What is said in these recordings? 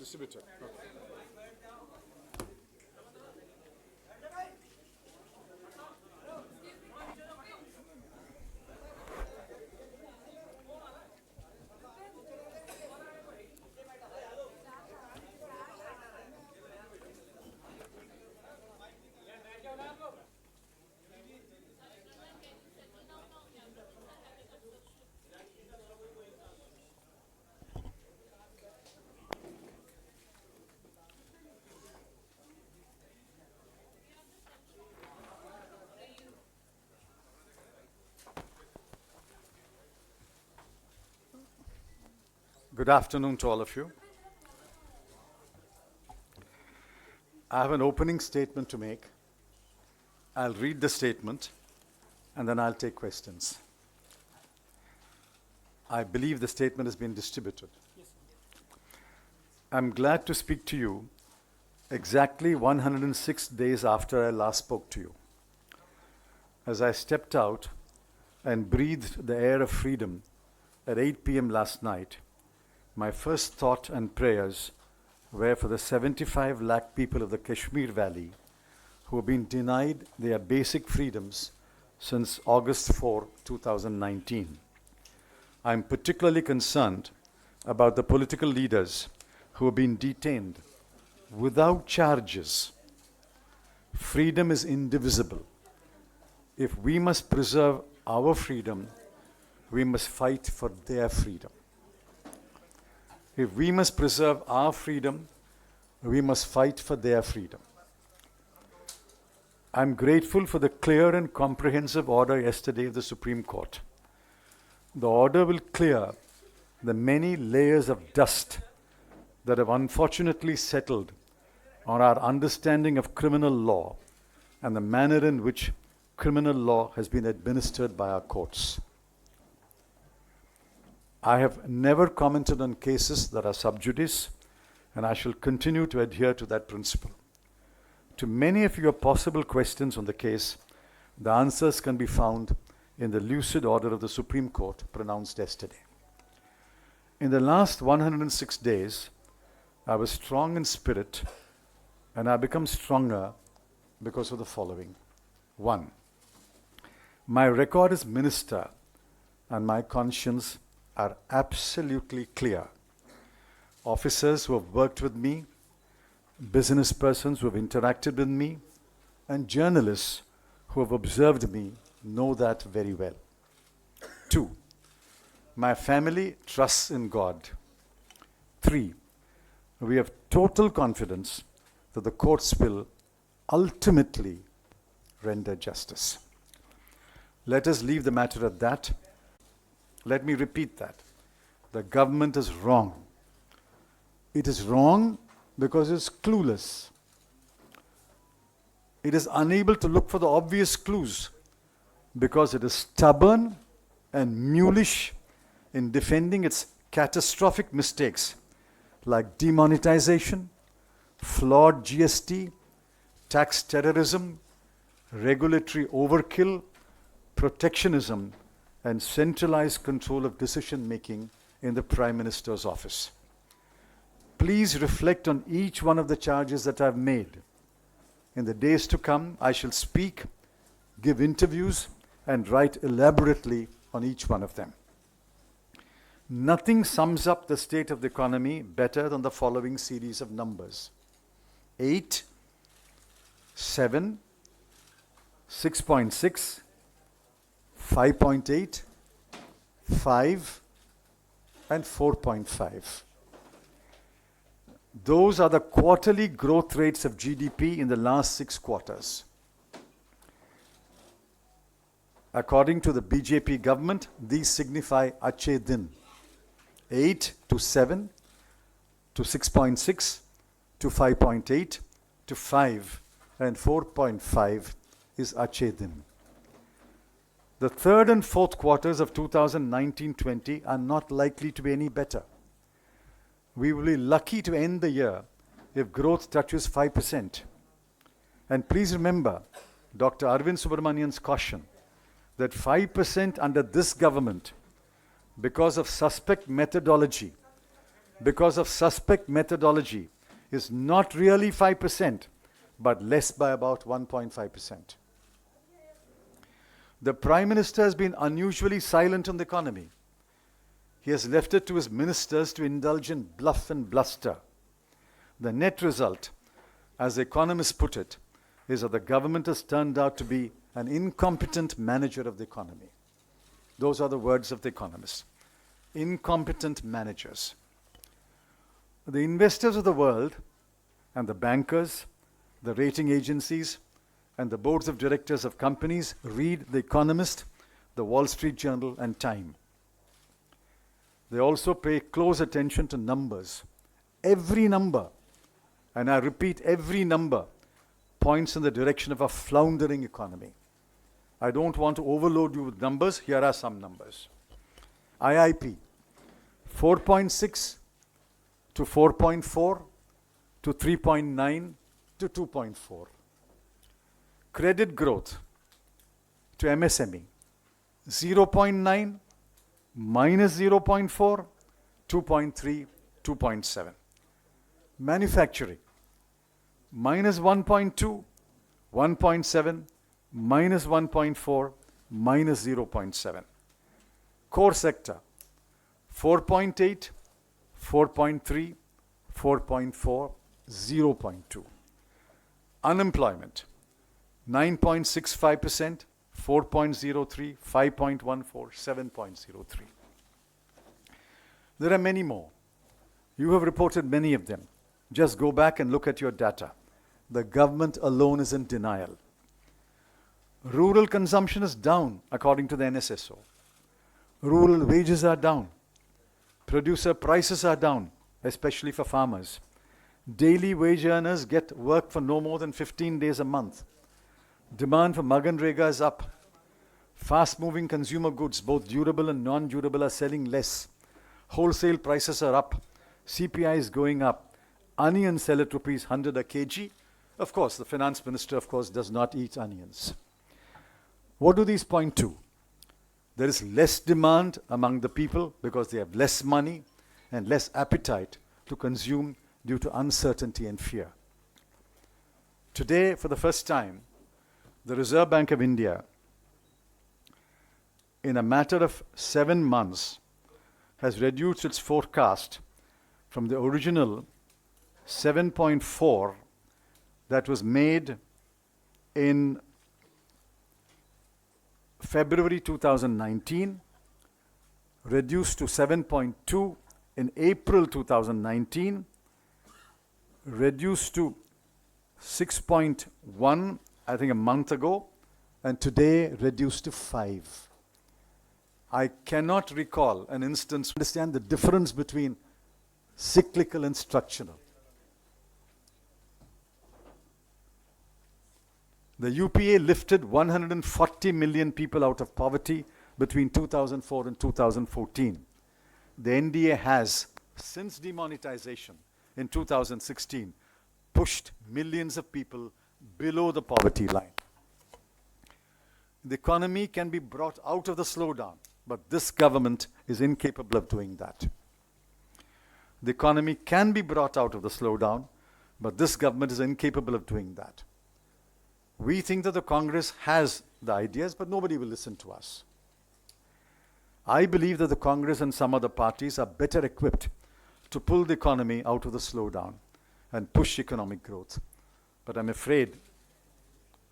distributed. Okay. Good afternoon to all of you. I have an opening statement to make. I'll read the statement and then I'll take questions. I believe the statement has been distributed. Yes. I'm glad to speak to you exactly 106 days after I last spoke to you. As I stepped out and breathed the air of freedom at 8 p.m. last night, my first thought and prayers were for the 75 lakh people of the Kashmir Valley who have been denied their basic freedoms since August 4, 2019. I'm particularly concerned about the political leaders who have been detained without charges. Freedom is indivisible. If we must preserve our freedom, we must fight for their freedom. If we must preserve our freedom, we must fight for their freedom. I'm grateful for the clear and comprehensive order yesterday of the Supreme Court. The order will clear the many layers of dust that have unfortunately settled on our understanding of criminal law and the manner in which criminal law has been administered by our courts. I have never commented on cases that are sub judice, and I shall continue to adhere to that principle. To many of your possible questions on the case, the answers can be found in the lucid order of the Supreme Court pronounced yesterday. In the last 106 days, I was strong in spirit, and I become stronger because of the following. 1. My record as minister and my conscience are absolutely clear. Officers who have worked with me, business persons who have interacted with me, and journalists who have observed me know that very well. 2. My family trusts in God. 3. We have total confidence that the courts will ultimately render justice. Let us leave the matter at that. Let me repeat that. The government is wrong. It is wrong because it's clueless. It is unable to look for the obvious clues because it is stubborn and mulish in defending its catastrophic mistakes like demonetization, flawed GST, tax terrorism, regulatory overkill, protectionism, and centralized control of decision-making in the Prime Minister's office. Please reflect on each one of the charges that I've made. In the days to come, I shall speak, give interviews, and write elaborately on each one of them. Nothing sums up the state of the economy better than the following series of numbers. 8, 7, 6.6, 5.8, 5, and 4.5. Those are the quarterly growth rates of GDP in the last 6 quarters. According to the BJP government, these signify Achhe Din. 8 to 7 to 6.6 to 5.8 to 5 and 4.5 is Achhe Din. The third and fourth quarters of 2019-20 are not likely to be any better. We will be lucky to end the year if growth touches 5%. And please remember Dr. Arvind Subramanian's caution that 5% under this government, because of suspect methodology because of suspect methodology is not really 5%, but less by about 1.5%. The Prime Minister has been unusually silent on the economy. He has left it to his ministers to indulge in bluff and bluster. The net result, as the economists put it, is that the government has turned out to be an incompetent manager of the economy. Those are the words of the economists. Incompetent managers. The investors of the world and the bankers, the rating agencies, and the boards of directors of companies read The Economist, the Wall Street Journal, and Time. They also pay close attention to numbers. Every number, and I repeat, every number points in the direction of a floundering economy. I don't want to overload you with numbers. Here are some numbers. IIP, 4.6 to 4.4 to 3.9 to 2.4. Credit growth to MSME, 0.9, minus 0.4, 2.3, 2.7. Manufacturing, minus 1.2, 1.7, minus 1.4, minus 0.7. Core sector, 4.8, 4.3, 4.4, 0.2. Unemployment, 9.65%, 4.03, 5.14, 7.03. There are many more. You have reported many of them. Just go back and look at your data. The government alone is in denial. Rural consumption is down, according to the NSSO. Rural wages are down. Producer prices are down, especially for farmers. Daily wage earners get work for no more than 15 days a month. Demand for Maganrega is up. Fast-moving consumer goods, both durable and non-durable, are selling less. Wholesale prices are up. CPI is going up. Onions sell at rupees 100 a kg. Of course, the finance minister, does not eat onions. What do these point to? There is less demand among the people because they have less money and less appetite to consume due to uncertainty and fear. Today, for the first time, the Reserve Bank of India, in a matter of 7 months, has reduced its forecast from the original 7.4 that was made in February 2019, reduced to 7.2 in April 2019, reduced to 6.1, I think a month ago, and today reduced to 5. I cannot recall an instance to understand the difference between cyclical and structural. The UPA lifted 140 million people out of poverty between 2004 and 2014. The NDA has, since demonetization in 2016, pushed millions of people below the poverty line. The economy can be brought out of the slowdown, but this government is incapable of doing that. The economy can be brought out of the slowdown, but this government is incapable of doing that. We think that the Congress has the ideas, but nobody will listen to us. I believe that the Congress and some other parties are better equipped to pull the economy out of the slowdown and push economic growth. But I'm afraid,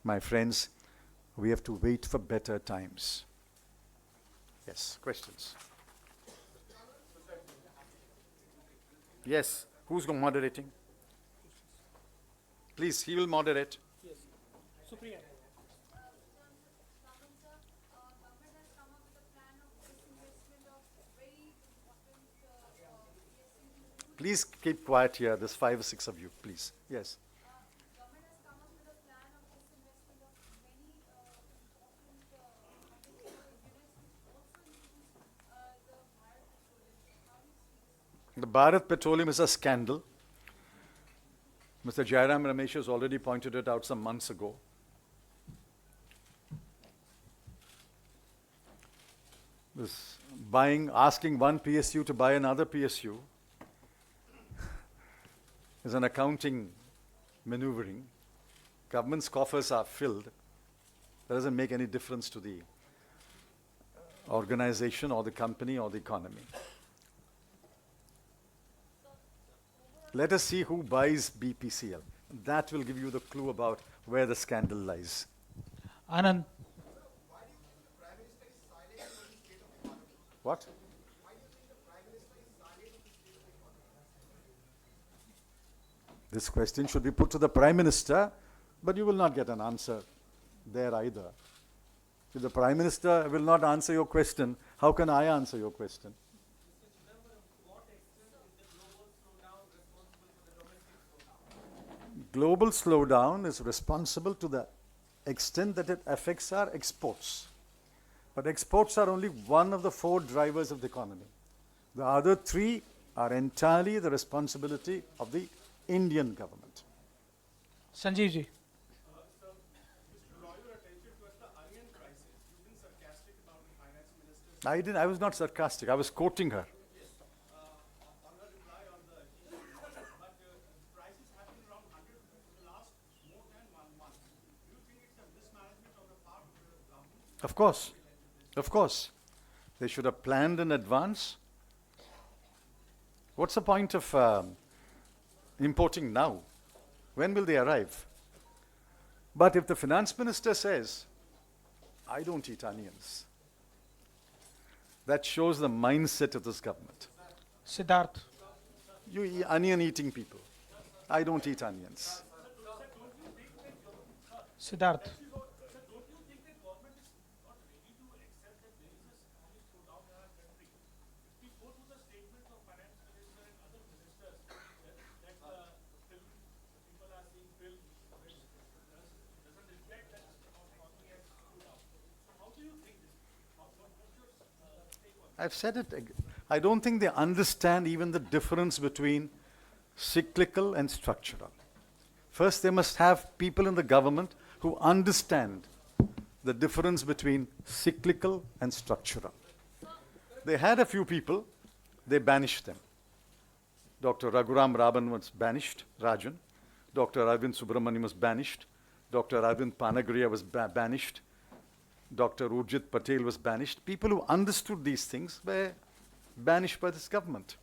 my friends, we have to wait for better times. Yes, questions? Yes, who's moderating? Please, he will moderate. Supriya. Please keep quiet here. There's 5 or 6 of you, please. Yes. Government has come up with a plan of disinvestment of many important units which also includes the Bharat Petroleum. How do you see this? The Bharat Petroleum is a scandal. Mr. Jairam Ramesh has already pointed it out some months ago. This asking one PSU to buy another PSU is an accounting maneuvering. Government's coffers are filled. That doesn't make any difference to the organization or the company or the economy. Let us see who buys BPCL. That will give you the clue about where the scandal lies. Anand, What? This question should be put to the Prime Minister, but you will not get an answer there either. If the Prime Minister will not answer your question, how can I answer your question? Global slowdown is responsible to the extent that it affects our exports. But exports are only one of the 4 drivers of the economy. The other 3 are entirely the responsibility of the Indian government. Sanjeev ji. Sir, just to draw your attention towards the onion crisis. You've been sarcastic about the finance minister. I was not sarcastic. I was quoting her. On her reply on the issue. But prices have been around 100 for the last more than 1 month. Do you think it's a mismanagement on the part of the government? Of course. Of course. They should have planned in advance. What's the point of importing now? When will they arrive? But if the finance minister says, I don't eat onions, that shows the mindset of this government. Siddharth. You onion eating people. I don't eat onions. Siddharth. Sir, don't you think the government is not ready to accept that there is a economic slowdown in our country? If we go to the statements of finance minister and other ministers, that people are seeing film which doesn't reflect that the economy has slowed down. So how do you think this? What's your take on it? I've said it. I don't think they understand even the difference between cyclical and structural. First, they must have people in the government who understand the difference between cyclical and structural. They had a few people, they banished them. Dr. Raghuram Raban was banished, Rajan. Dr. Arvind Subramaniam was banished. Dr. Arvind Panagriya was banished. Dr. Urjit Patel was banished. People who understood these things were banished by this government.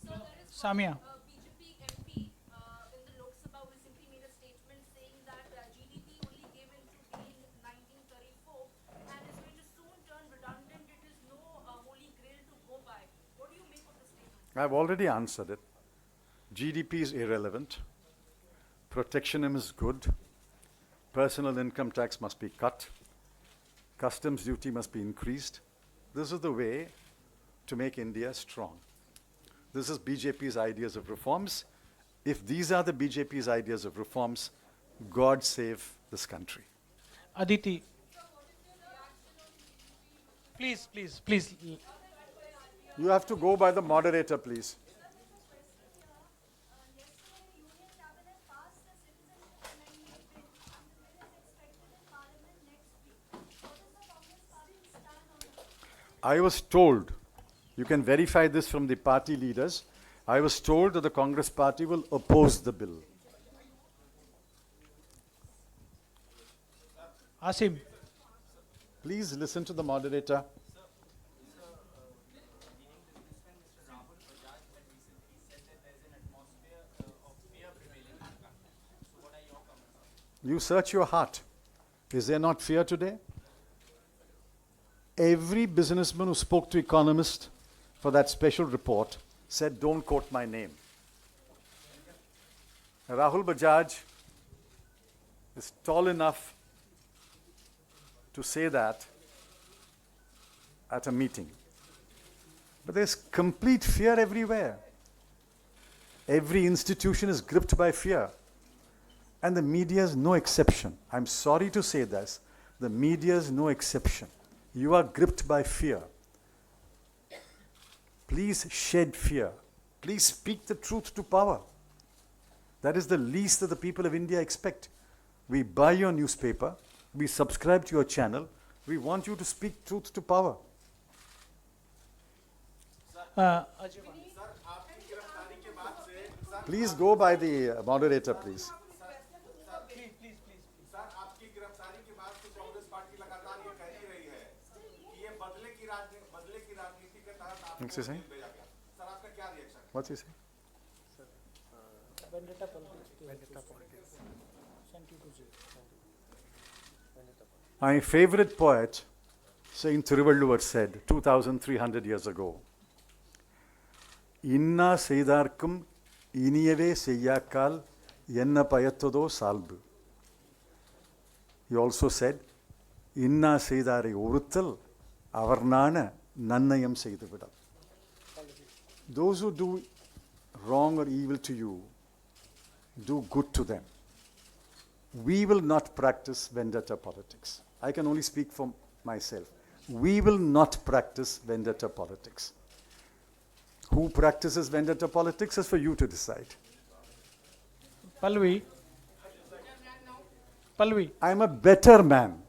So there is Samia. BJP MP in the Lok Sabha who recently made a statement saying that GDP only gave into being in 1934 and is going to soon turn redundant. It is no holy grail to go by. What do you make of the statement? I've already answered it. GDP is irrelevant. Protectionism is good. Personal income tax must be cut. Customs duty must be increased. This is the way to make India strong. This is BJP's ideas of reforms. If these are the BJP's ideas of reforms, God save this country. Aditi. Please. You have to go by the moderator, please. Yesterday, Union Cabinet passed the citizenship amendment bill, and the bill is expected in Parliament next week. What is the Congress party's stand on it? I was told, you can verify this from the party leaders, I was told that the Congress party will oppose the bill. Asim. Please listen to the moderator. You search your heart. Is there not fear today? Every businessman who spoke to economists for that special report said, don't quote my name. Rahul Bajaj is tall enough to say that at a meeting. But there's complete fear everywhere. Every institution is gripped by fear. And the media is no exception. I'm sorry to say this. The media is no exception. You are gripped by fear. Please shed fear. Please speak the truth to power. That is the least that the people of India expect. We buy your newspaper. We subscribe to your channel. We want you to speak truth to power. Ajay. Sir आपकी गिरफ्तारी के बाद से sir Please go by the moderator, please. Sir आपकी गिरफ्तारी के बाद तो कांग्रेस पार्टी लगातार ये कह ही रही है कि ये बदले की राजनीति के तहत आपको What's he saying? जेल भेजा गया। सर आपका क्या रिएक्शन है? What's he saying? My favorite poet, Saint Thiruvalluvar, said 2,300 years ago, Inna Seidarkum Iniyave Seyyakal Yenna Payathodo Salbu. He also said, Inna Seidare Uruthal Avarnana Nannayam Seidavida. Those who do wrong or evil to you, do good to them. We will not practice vendetta politics. I can only speak for myself. We will not practice vendetta politics. Who practices vendetta politics is for you to decide. Pallavi. I'm a better man.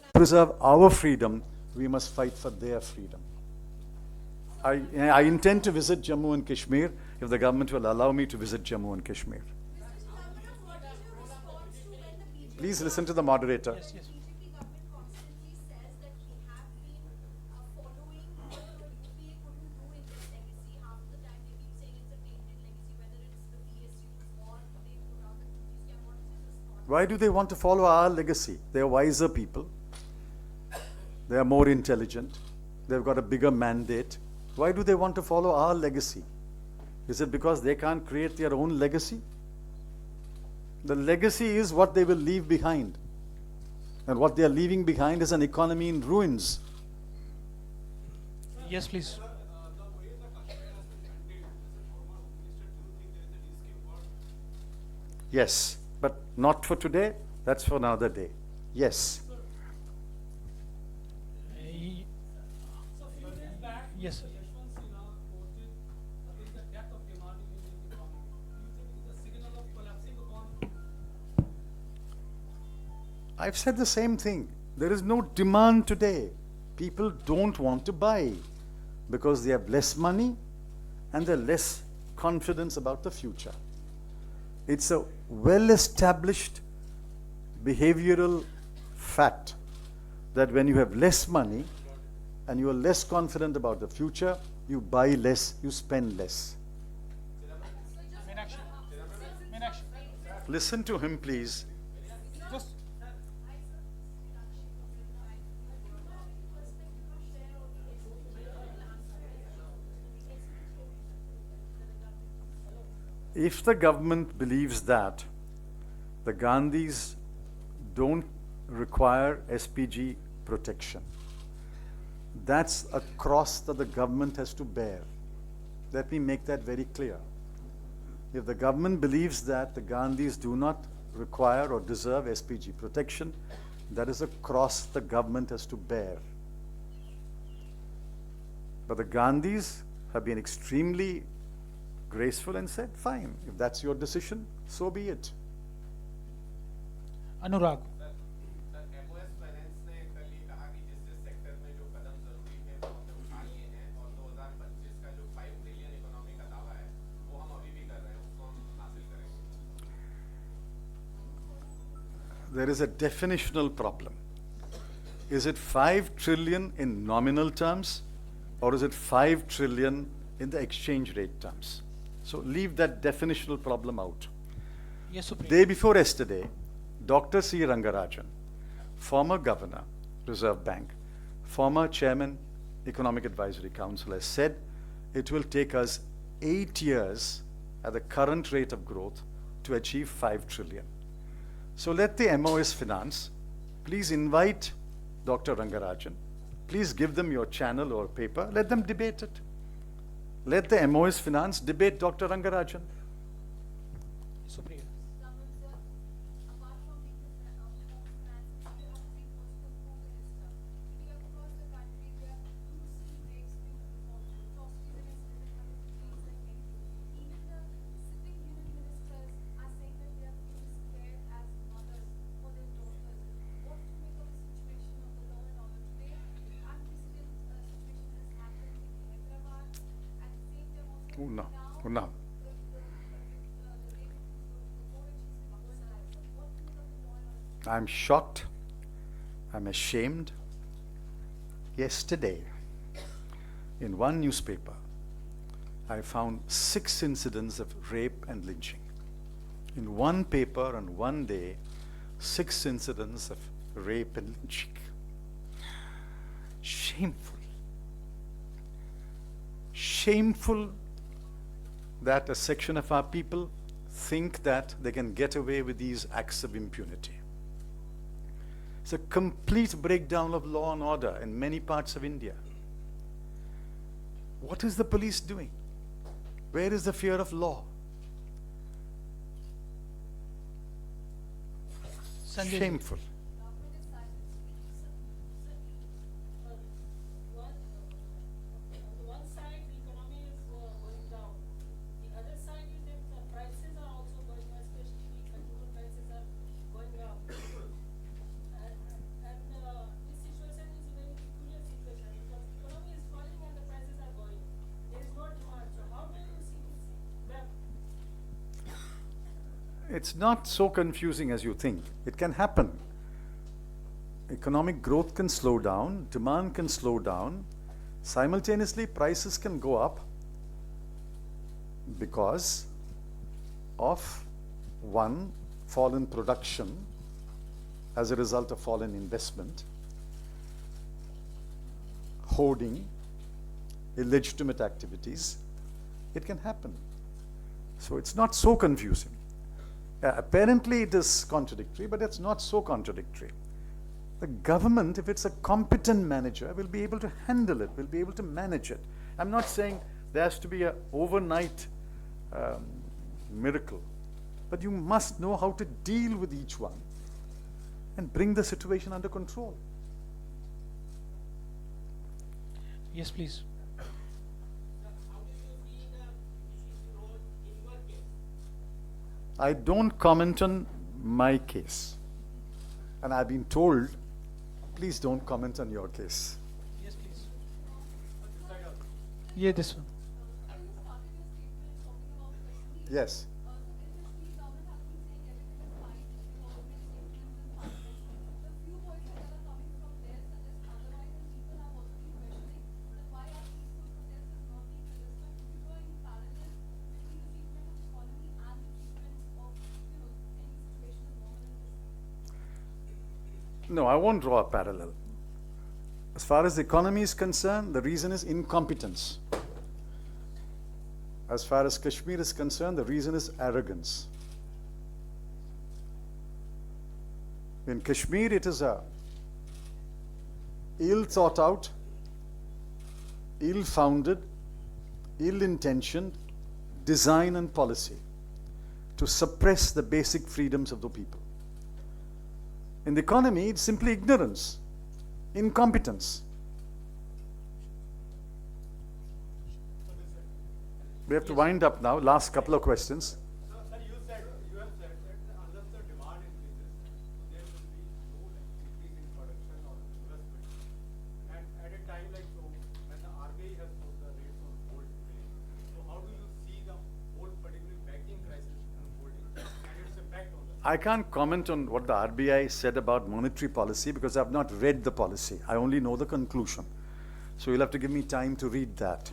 To preserve our freedom, we must fight for their freedom. I intend to visit Jammu and Kashmir if the government will allow me to visit Jammu and Kashmir. What is your response to when the BJP Please listen to the moderator. Yes, yes. government constantly says that we have been following what the UPA couldn't do in their legacy? Half the time they keep saying it's a tainted legacy, whether it's the PSUs or they put out the 2G scam. What is your response? Why do they want to follow our legacy? They are wiser people. They are more intelligent. They've got a bigger mandate. Why do they want to follow our legacy? Is it because they can't create their own legacy? The legacy is what they will leave behind. And what they are leaving behind is an economy in ruins. Yes, please. Yes, but not for today. That's for another day. Yes. Yes, sir. I've said the same thing. There is no demand today. People don't want to buy because they have less money and they're less confidence about the future. It's a well-established behavioral fact that when you have less money and you are less confident about the future, you buy less, you spend less. Meenakshi. Listen to him, please. Just If the government believes that the Gandhis don't require SPG protection, that's a cross that the government has to bear. Let me make that very clear. If the government believes that the Gandhis do not require or deserve SPG protection, that is a cross the government has to bear. But the Gandhis have been extremely graceful and said, fine, if that's your decision, so be it. Anurag. Sir MOS finance ने कल ये कहा कि जिस जिस sector में जो कदम जरूरी है वो हमने उठा लिए हैं और 2025 का जो 5 ट्रिलियन इकोनॉमी का दावा है वो हम अभी भी कर रहे हैं, उसको हम हासिल करेंगे। There is a definitional problem. Is it 5 trillion in nominal terms or is it 5 trillion in the exchange rate terms? So leave that definitional problem out. Yes, Supreme. Day before yesterday, Dr. C. Rangarajan, former governor, Reserve Bank, former chairman, Economic Advisory Council, has said it will take us 8 years at the current rate of growth to achieve 5 trillion. So let the MOS Finance, please invite Dr. Rangarajan, please give them your channel or paper, let them debate it. Let the MOS Finance debate Dr. Rangarajan. Supreme. Government, sir, apart from being the home finance, you have been also the home minister. We across the country, there are crucial breakthrough reforms. Trustees and institutions have been even the sitting union ministers are saying that they are feeling scared as mothers for their daughters. What to make of the situation of the law and order today? Unprecedented situation has happened in Hyderabad. At the same time, also No, Now, no. the rate before it is going high. So what rule of the law and order? I'm shocked. I'm ashamed. Yesterday, in one newspaper, I found 6 incidents of rape and lynching. In one paper on one day, 6 incidents of rape and lynching. Shameful. Shameful that a section of our people think that they can get away with these acts of impunity. It's a complete breakdown of law and order in many parts of India. What is the police doing? Where is the fear of law? Sanjay ji. Shameful. Government is silent. On the one side, the economy is going down. The other side is that the prices are also going up, especially the consumer prices are going up. And this situation is a very peculiar situation because the economy is falling and the prices are going. There is no demand. So how do you see this map? It's not so confusing as you think. It can happen. Economic growth can slow down, demand can slow down. Simultaneously, prices can go up because of one, fall in production as a result of fall in investment, hoarding, illegitimate activities. It can happen. So it's not so confusing. Apparently it is contradictory, but it's not so contradictory. The government, if it's a competent manager, will be able to handle it, will be able to manage it. I'm not saying there has to be an overnight miracle, but you must know how to deal with each one and bring the situation under control. Yes, please. How do you see the PCC role in your case? I don't comment on my case. And I've been told, please don't comment on your case. Yes, please. Yeah, this one. So you started your statement talking about Kashmir. Yes. So in Kashmir, government has been saying everything is fine. You know, many statements in parliament. The few voices that are coming from there suggest otherwise, and people have also been questioning that why are peaceful protests is not being registered. If you draw any parallels between the treatment of economy and the treatment of, you know, any situation of normal in Kashmir. No, I won't draw a parallel. As far as the economy is concerned, the reason is incompetence. As far as Kashmir is concerned, the reason is arrogance. In Kashmir, it is a ill thought out, ill founded, ill intentioned design and policy to suppress the basic freedoms of the people. In the economy, it's simply ignorance, incompetence. We have to wind up now. Last couple of questions. Sir, you have said that unless the demand increases, there will be no increase in production or investment. And at a time like so, when the RBI has put the rates on gold today, so how do you see the whole particular banking crisis unfolding and its impact on the? I can't comment on what the RBI said about monetary policy because I've not read the policy. I only know the conclusion. So you'll have to give me time to read that.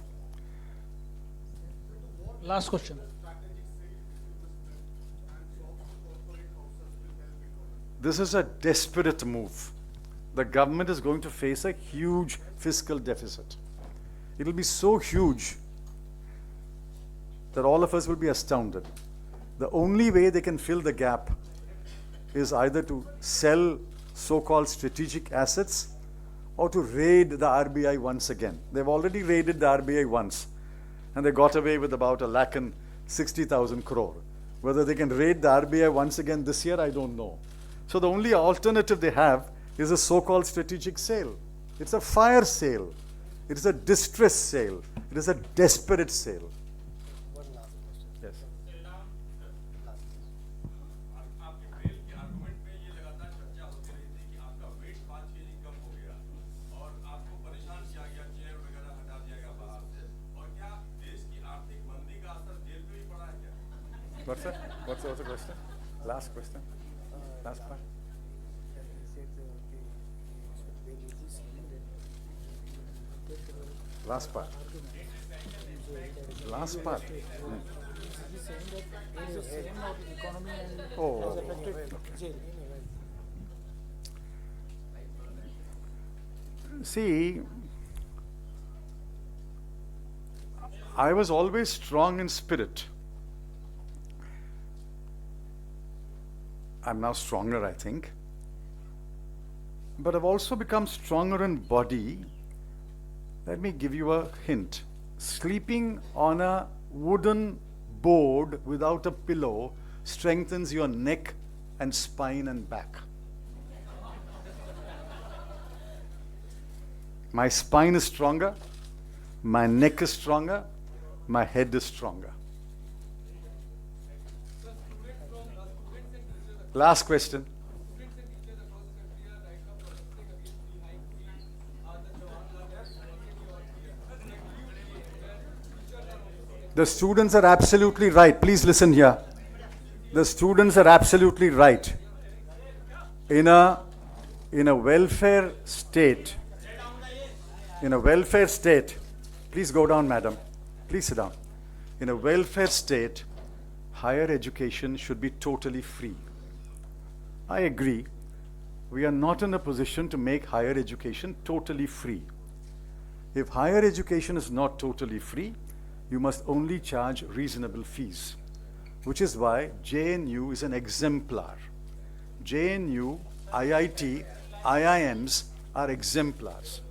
Last question. This is a desperate move. The government is going to face a huge fiscal deficit. It will be so huge that all of us will be astounded. The only way they can fill the gap is either to sell so-called strategic assets or to raid the RBI once again. They've already raided the RBI once, and they got away with about 1,60,000 crore. Whether they can raid the RBI once again this year, I don't know. So the only alternative they have is a so-called strategic sale. It's a fire sale. It is a distress sale. It is a desperate sale. Yes. आपके bell के argument में ये लगातार चर्चा होती रही थी कि आपका वेट 5 kg कम हो गया और आपको परेशान किया गया, चेयर वगैरह हटा दिया गया बाहर से। और क्या देश की आर्थिक मंदी What's that? What's the question? Last question? Last part? Last part. Last part. Oh. See, I was always strong in spirit. I'm now stronger, I think. But I've also become stronger in body. Let me give you a hint. Sleeping on a wooden board without a pillow strengthens your neck and spine and back. My spine is stronger, my neck is stronger, my head is stronger. Last question. The students are absolutely right. Please listen here. The students are absolutely right. In a welfare state, please go down, madam. Please sit down. In a welfare state, higher education should be totally free. I agree. We are not in a position to make higher education totally free. If higher education is not totally free, you must only charge reasonable fees, which is why JNU is an exemplar. JNU, IIT, IIMs are exemplars.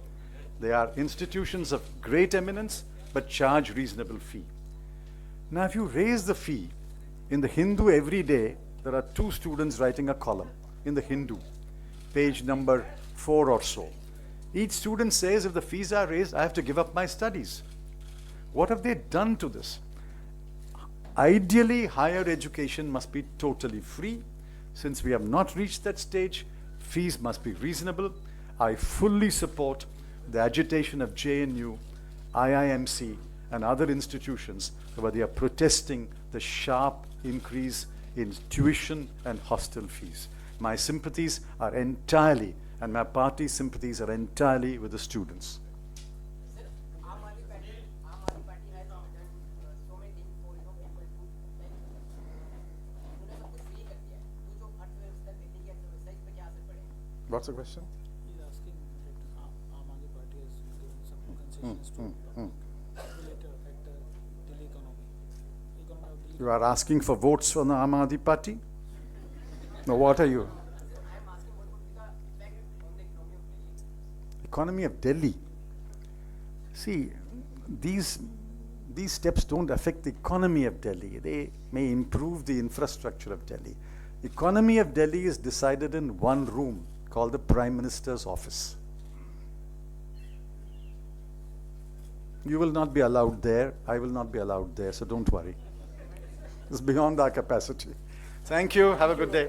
They are institutions of great eminence, but charge reasonable fee. Now, if you raise the fee, in the Hindu every day, there are 2 students writing a column in the Hindu, page number 4 or so. Each student says, if the fees are raised, I have to give up my studies. What have they done to this? Ideally, higher education must be totally free. Since we have not reached that stage, fees must be reasonable. I fully support the agitation of JNU, IIMC, and other institutions where they are protesting the sharp increase in tuition and hostel fees. My sympathies are entirely, and my party's sympathies are entirely with the students. What's the question? He's asking that Aam Aadmi Party has given some concessions to will it affect the Delhi economy? Economy of Delhi. You are asking for votes for the Aam Aadmi Party? No, what are you? Economy of Delhi. See, these steps don't affect the economy of Delhi. They may improve the infrastructure of Delhi. Economy of Delhi is decided in one room called the Prime Minister's office. You will not be allowed there. I will not be allowed there, so don't worry. It's beyond our capacity. Thank you. Have a good day.